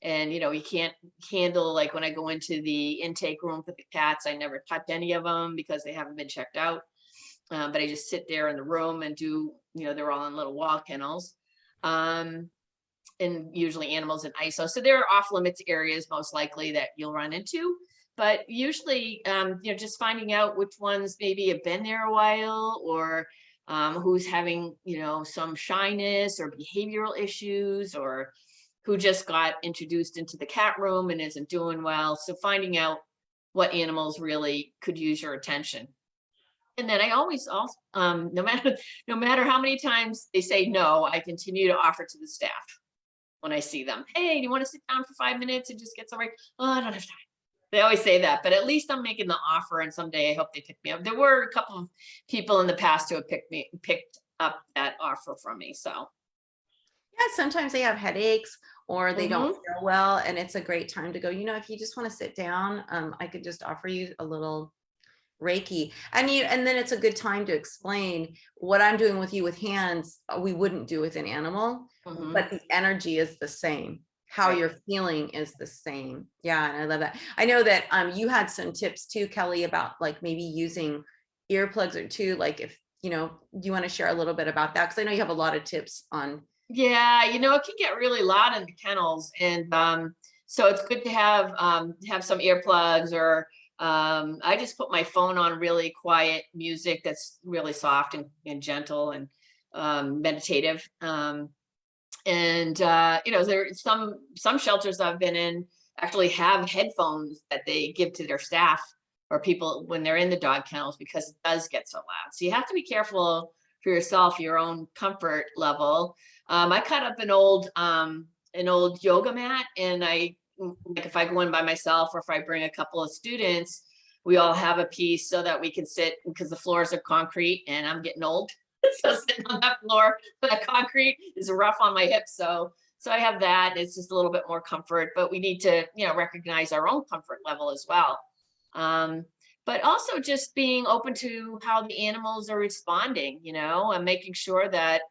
and you know, you can't handle, like, when I go into the intake room for the cats, I never touch any of them because they haven't been checked out. But I just sit there in the room and do, you know, they're all in little wall kennels. And usually animals in ISO. So there are off limits areas most likely that you'll run into, but usually, you know, just finding out which ones maybe have been there a while, or who's having, you know, some shyness or behavioral issues, or who just got introduced into the cat room and isn't doing well. So finding out what animals really could use your attention. And then I always also, no matter how many times they say no, I continue to offer to the staff when I see them. Hey, do you want to sit down for 5 minutes and just get some right? Oh, I don't have time. They always say that, but at least I'm making the offer, and someday I hope they pick me up. There were a couple of people in the past who have picked up that offer from me. So yeah, sometimes they have headaches, or they don't feel well, and it's a great time to go, you know, if you just want to sit down, I could just offer you a little Reiki. And then it's a good time to explain what I'm doing with you with hands, we wouldn't do with an animal, but the energy is the same. how Right. you're feeling is the same. Yeah, and I love that. I know that you had some tips too, Kelly, about like maybe using earplugs or two. Like if do you want to share a little bit about that? Because I know you have a lot of tips on. Yeah, it can get really loud in the kennels, and so it's good to have some earplugs, or I just put my phone on really quiet music that's really soft and gentle and meditative. And there some shelters I've been in actually have headphones that they give to their staff or people when they're in the dog kennels, because it does get so loud. So you have to be careful for yourself, your own comfort level. I cut up an old yoga mat, and like if I go in by myself or if I bring a couple of students, we all have a piece so that we can sit, because the floors are concrete and I'm getting old. So sitting on that floor, that concrete is rough on my hips. So I have that. It's just a little bit more comfort, but we need to, recognize our own comfort level as well. But also just being open to how the animals are responding, and making sure that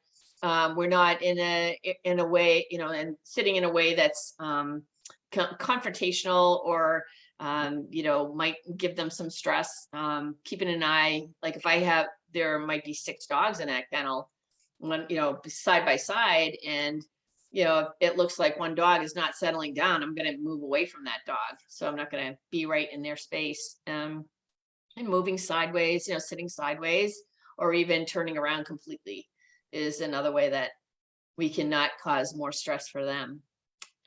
we're not in a way, and sitting in a way that's confrontational, or might give them some stress. Keeping an eye, like if there might be 6 dogs in that kennel, one, side by side, and it looks like one dog is not settling down, I'm going to move away from that dog. So I'm not going to be right in their space. And moving sideways, sitting sideways, or even turning around completely is another way that we cannot cause more stress for them.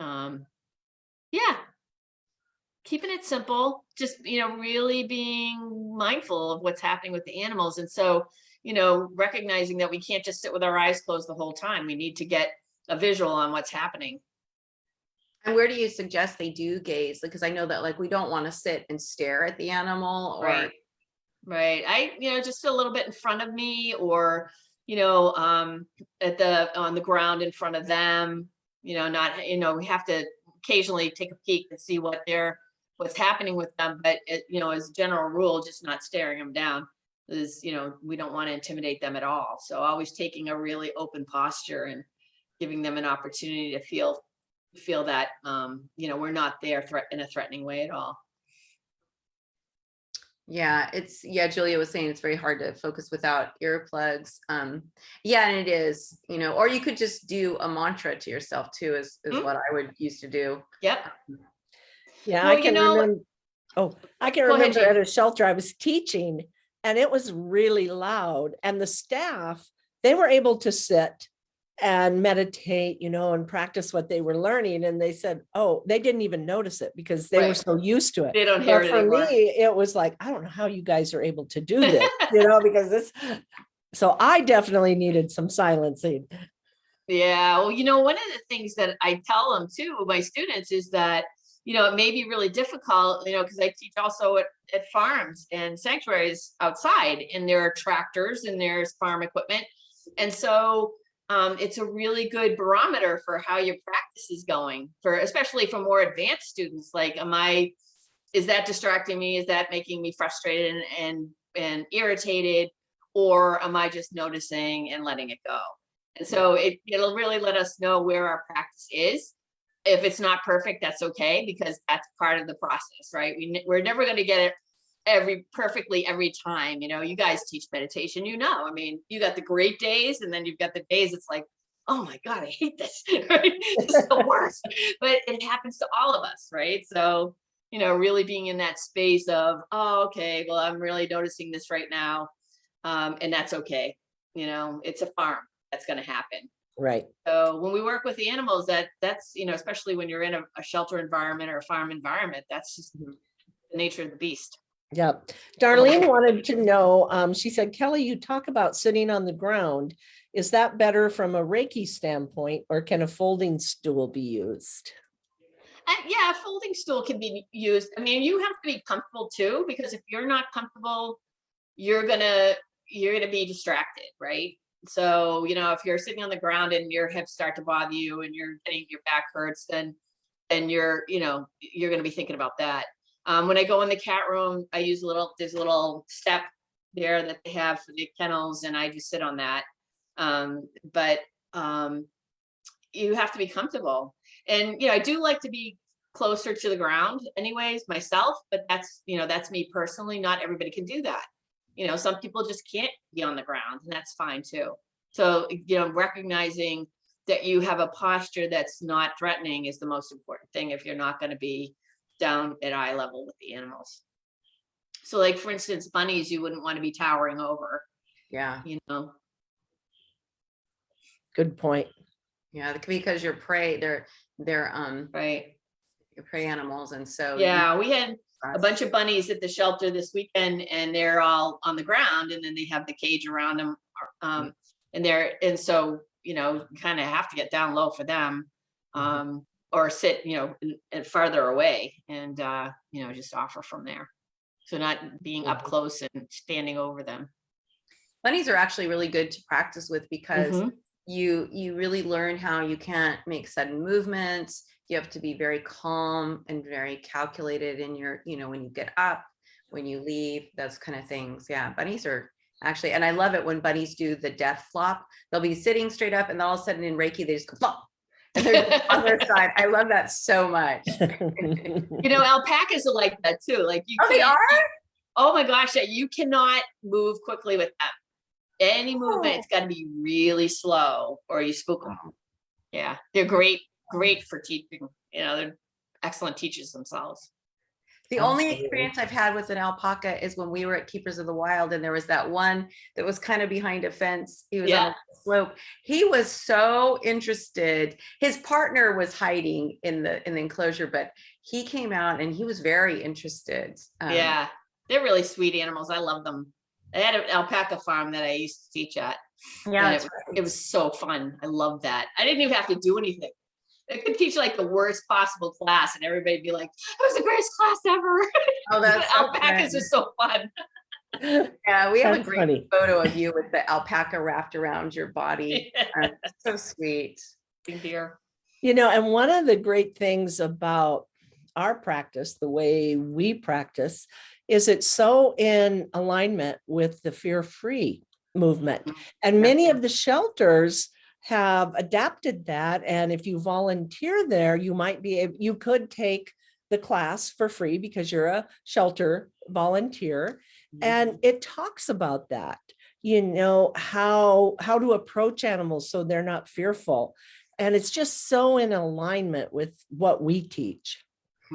Yeah, keeping it simple, just, really being mindful of what's happening with the animals. And so, recognizing that we can't just sit with our eyes closed the whole time. We need to get a visual on what's happening. And where do you suggest they do gaze? Because I know that like we don't want to sit and stare at the animal, or Right. Just a little bit in front of me, or, on the ground in front of them, not, we have to occasionally take a peek and see what's happening with them. But, as a general rule, just not staring them down is, we don't want to intimidate them at all. So always taking a really open posture and giving them an opportunity to feel that, we're not there in a threatening way at all. yeah, Julia was saying it's very hard to focus without earplugs. Yeah, and it is, or you could just do a mantra to yourself too, is what I would used to do. Yep. Yeah, Well, I can remember. Oh, I can Go ahead, remember at Jane. a shelter I was teaching, and it was really loud. And the staff, they were able to sit and meditate, and practice what they were learning. And they said, oh, they didn't even notice it because they were Right. so used to it. They don't hear But it for anymore. me, it was like, I don't know how you guys are able to do this, because this. So I definitely needed some silencing. Yeah. Well, one of the things that I tell them too, my students, is that, it may be really difficult, because I teach also at farms and sanctuaries outside, and there are tractors and there's farm equipment. And so it's a really good barometer for how your practice is going, especially for more advanced students. Like, is that distracting me? Is that making me frustrated and irritated? Or am I just noticing and letting it go? And so it'll really let us know where our practice is. If it's not perfect, that's okay, because that's part of the process, right? We're never going to get it perfectly every time. You guys teach meditation, I mean, you got the great days, and then you've got the days it's like, oh my God, I hate this. Right? This is the worst. But it happens to all of us, right? So, really being in that space of, oh, okay, well, I'm really noticing this right now. And that's okay. It's a farm. That's going to happen. Right. So when we work with the animals, that's, especially when you're in a shelter environment or a farm environment, that's just the nature of the beast. Yeah. Darlene wanted to know, she said, Kelly, you talk about sitting on the ground. Is that better from a Reiki standpoint, or can a folding stool be used? Yeah, a folding stool can be used. I mean, you have to be comfortable too, because if you're not comfortable, you're gonna be distracted, right? So, if you're sitting on the ground and your hips start to bother you and your back hurts, then you're going to be thinking about that. When I go in the cat room, I use there's a little step there that they have for the kennels, and I just sit on that. But you have to be comfortable. And, I do like to be closer to the ground anyways myself, but that's me personally. Not everybody can do that. Some people just can't be on the ground, and that's fine too. So, recognizing that you have a posture that's not threatening is the most important thing if you're not going to be down at eye level with the animals. So like, for instance, bunnies, you wouldn't want to be towering over, Yeah. Good point. Yeah, because your prey, they're right. your prey animals. And so Yeah, we had a bunch of bunnies at the shelter this weekend, and they're all on the ground, and then they have the cage around them. And so, you kind of have to get down low for them, or sit, and farther away, and, just offer from there. So not being up close and standing over them. bunnies are actually really good to practice with because you really learn how you can't make sudden movements. You have to be very calm and very calculated in your, when you get up, when you leave, those kind of things. Yeah, bunnies are actually, and I love it when bunnies do the death flop. They'll be sitting straight up, and then all of a sudden in Reiki, they just go flop. And they're just on their side. I love that so much. Alpacas are like that too. Like they are? Oh my gosh, you cannot move quickly with them. Any movement, it's got to be really slow, or you spook them. Yeah, they're great for teaching. They're excellent teachers themselves. The only experience I've had with an alpaca is when we were at Keepers of the Wild, and there was that one that was kind of behind a fence. He was on a slope. He was so interested. His partner was hiding in the enclosure, but he came out and he was very interested. Yeah, they're really sweet animals. I love them. I had an alpaca farm that I used to teach at. Yeah, it was so fun. I love that. I didn't even have to do anything. I could teach like the worst possible class, and everybody'd be like, "It was the greatest class ever." Oh, that's alpacas are so fun. Yeah, we have a great funny photo of you with the alpaca wrapped around your body. So sweet. Here. And one of the great things about our practice, the way we practice, is it's so in alignment with the fear-free movement. And many of the shelters have adapted that. And if you volunteer there, you could take the class for free because you're a shelter volunteer. And it talks about that, how to approach animals so they're not fearful. And it's just so in alignment with what we teach.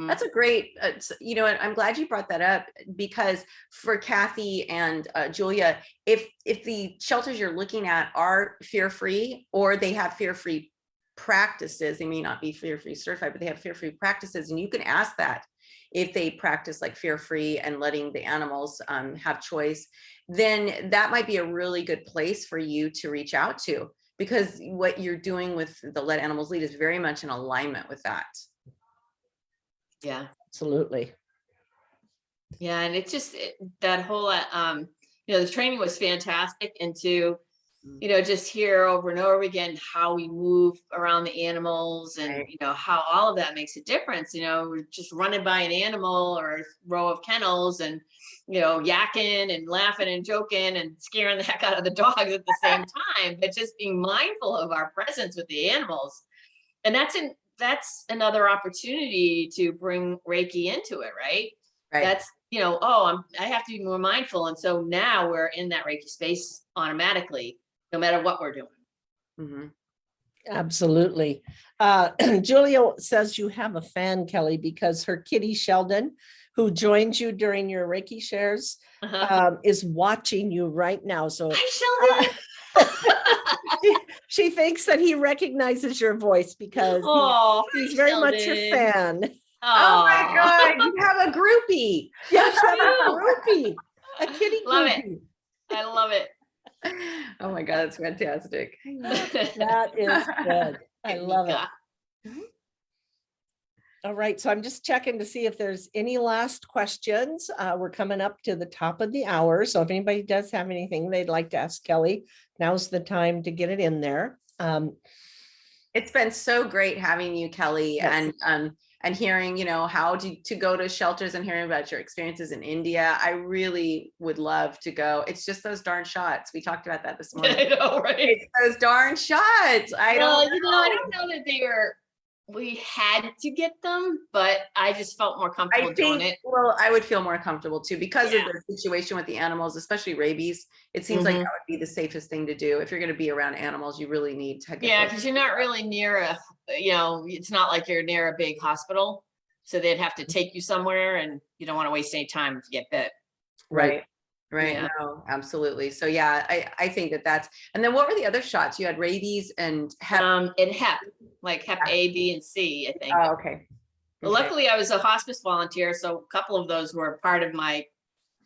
That's a great, I'm glad you brought that up, because for Kathy and Julia, if the shelters you're looking at are fear-free, or they have fear-free practices, they may not be fear-free certified, but they have fear-free practices, and you can ask that if they practice like fear-free and letting the animals have choice, then that might be a really good place for you to reach out to, because what you're doing with the Let Animals Lead is very much in alignment with that. Yeah, absolutely. Yeah, and it's just that whole the training was fantastic, and to just hear over and over again how we move around the animals, and how all of that makes a difference. We're just running by an animal or a row of kennels, and yakking and laughing and joking and scaring the heck out of the dogs at the same time, but just being mindful of our presence with the animals. And that's another opportunity to bring Reiki into it, right? That's, I have to be more mindful. And so now we're in that Reiki space automatically, no matter what we're doing. Absolutely. Julia says you have a fan, Kelly, because her kitty Sheldon, who joins you during your Reiki shares, is watching you right now. So hi, Sheldon. She thinks that he recognizes your voice because he's very much your fan. Oh my God, you have a groupie. Yes, a groupie, a kitty groupie. I love it. Oh my God, that's fantastic. That is good. I love it. All right, so I'm just checking to see if there's any last questions. We're coming up to the top of the hour, so if anybody does have anything they'd like to ask Kelly, now's the time to get it in there. It's been so great having you, Kelly, yes. and hearing, how to go to shelters and hearing about your experiences in India. I really would love to go. It's just those darn shots. We talked about that this morning. I know, right? It's those darn shots. I don't know that they were we had to get them, but I just felt more I comfortable doing think, it. well, I would feel more comfortable too because Yeah. of the situation with the animals, especially rabies. It seems like that Mhm. would be the safest thing to do. If you're going to be around animals, you really need to get Yeah, those. because you're not really near it's not like you're near a big hospital. So they'd have to take you somewhere and you don't want to waste any time if you get bit. Right. Right. Yeah. No, absolutely. So yeah, I think that's, and then what were the other shots? You had rabies and hep. And Hep, like Hep A, B, and C, I think. Oh, okay. Well, Okay. luckily I was a hospice volunteer, so a couple of those were part of my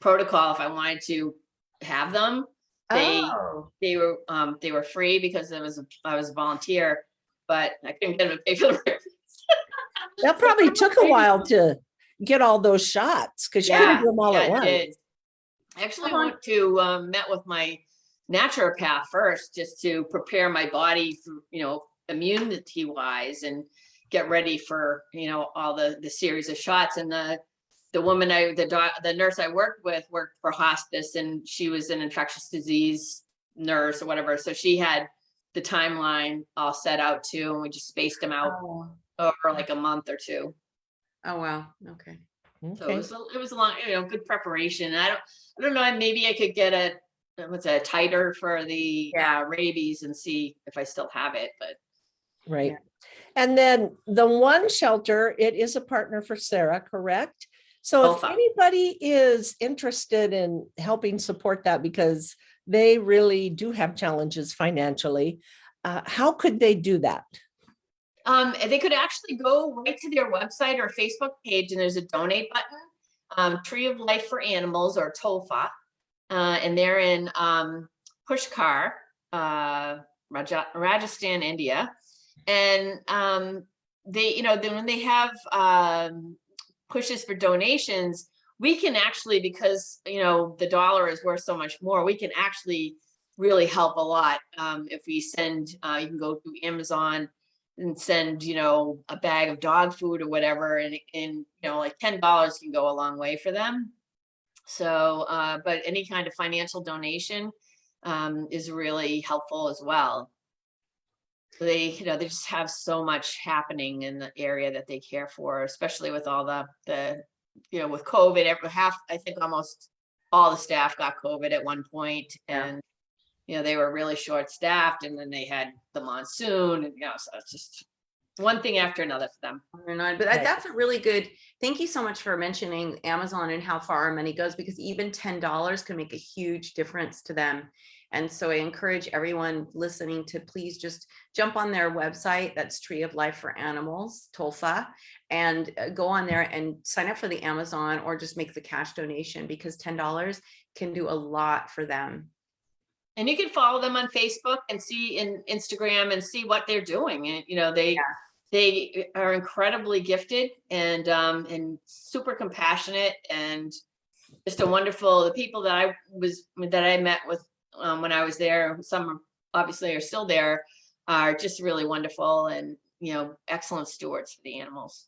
protocol if I wanted to have them. Oh, They were free because I was a volunteer, but I couldn't get them to pay for the That probably took a while to get all those shots because you couldn't Yeah, do them all yeah, at it once. did. I actually Uh-huh. went to met with my naturopath first just to prepare my body for, immunity wise and get ready for, all the series of shots. And the woman the nurse I worked with worked for hospice, and she was an infectious disease nurse or whatever. So she had the timeline all set out too, and we just spaced them out Oh, over like a month or two. oh, wow. Okay. So it Okay. was a long, good preparation. I don't know, maybe I could get what's a titer for the Yeah. rabies and see if I still have it, but Right. Yeah. And then the one shelter, it is a partner for Sarah, correct? So if Alpha. anybody is interested in helping support that, because they really do have challenges financially, how could they do that? They could actually go right to their website or Facebook page, and there's a donate button, Tree of Life for Animals, or TOFA, and they're in Pushkar, Rajasthan, India. And then when they have pushes for donations, we can actually, because the dollar is worth so much more, we can actually really help a lot. If we send, you can go through Amazon and send, a bag of dog food or whatever, and like $10 can go a long way for them. So, but any kind of financial donation is really helpful as well. So they just have so much happening in the area that they care for, especially with all the with COVID. I think almost all the staff got COVID at one point, Yeah. and they were really short staffed, and then they had the monsoon, and so it's just one thing after another for them. But Right. that's a really good, thank you so much for mentioning Amazon and how far our money goes, because even $10 can make a huge difference to them. And so I encourage everyone listening to please just jump on their website. That's Tree of Life for Animals, TOLFA, and go on there and sign up for the Amazon, or just make the cash donation, because $10 can do a lot for them. And you can follow them on Facebook and see in Instagram and see what they're doing. And they are incredibly gifted and super compassionate, and just a wonderful. The people that I met with when I was there, some obviously are still there, are just really wonderful and excellent stewards for the animals.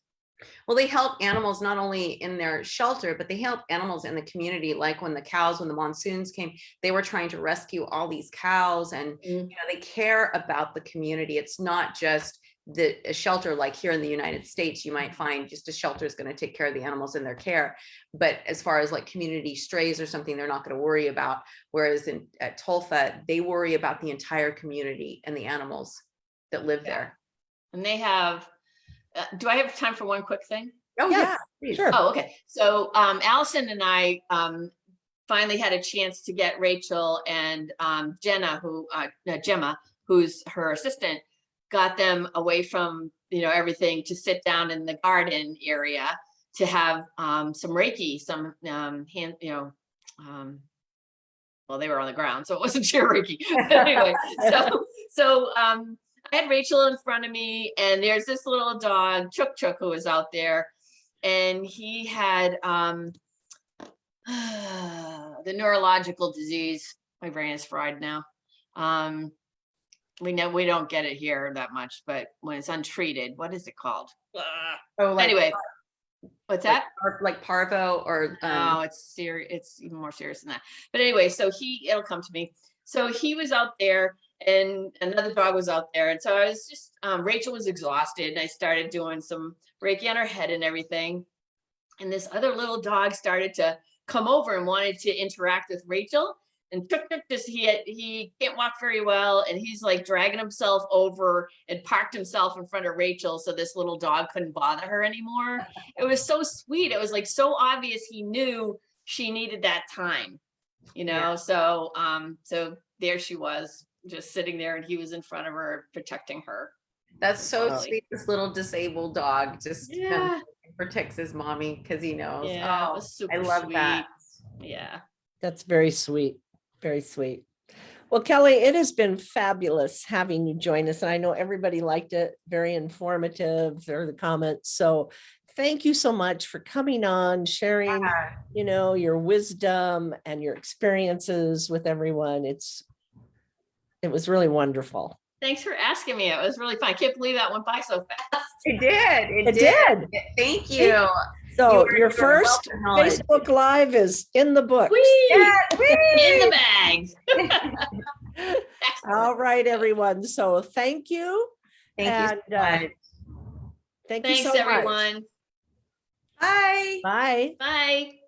Well, they help animals not only in their shelter, but they help animals in the community. Like when the monsoons came, they were trying to rescue all these cows, and they care about the community. It's not just a shelter like here in the United States. You might find just a shelter is going to take care of the animals in their care, but as far as like community strays or something, they're not going to worry about. Whereas at Tolfa, they worry about the entire community and the animals that live there. And they have. Do I have time for one quick thing? Oh, Yes, yeah. sure. Oh, okay. So Allison and I finally had a chance to get Rachel and Gemma, who's her assistant, got them away from everything to sit down in the garden area to have some Reiki, some hand, well, they were on the ground, so it wasn't sheer Reiki. Anyway, so I had Rachel in front of me, and there's this little dog, Chook Chook, who was out there, and he had the neurological disease. My brain is fried now. We know we don't get it here that much, but when it's untreated, what is it called? Anyway, what's that? Like parvo or no, it's serious. It's even more serious than that. But anyway, so it'll come to me. So he was out there, and another dog was out there. And so I was just, Rachel was exhausted, and I started doing some Reiki on her head and everything. And this other little dog started to come over and wanted to interact with Rachel. And Tuk Tuk just, he can't walk very well, and he's like dragging himself over and parked himself in front of Rachel so this little dog couldn't bother her anymore. It was so sweet. It was like so obvious he knew she needed that time, you know. Yeah. So so there she was, just sitting there, and he was in front of her protecting her. That's so Wow. sweet. This little disabled dog just Yeah. protects his mommy because he knows. Yeah, it Oh, was super I love sweet. that. Yeah. That's very sweet. Very sweet. Well, Kelly, it has been fabulous having you join us. And I know everybody liked it. Very informative. There are the comments. So thank you so much for coming on, sharing, Yeah. you know, your wisdom and your experiences with everyone. It was really wonderful. Thanks for asking me. It was really fun. I can't believe that went by so fast. It did. It did. Thank you. So You your are first well acknowledged. Facebook Live is in the books. Whee! Yes, In whee! the bag. Excellent. All right, everyone. So thank you. Thank you And, so much. Thank you Thanks, so much. everyone. Bye. Bye. Bye.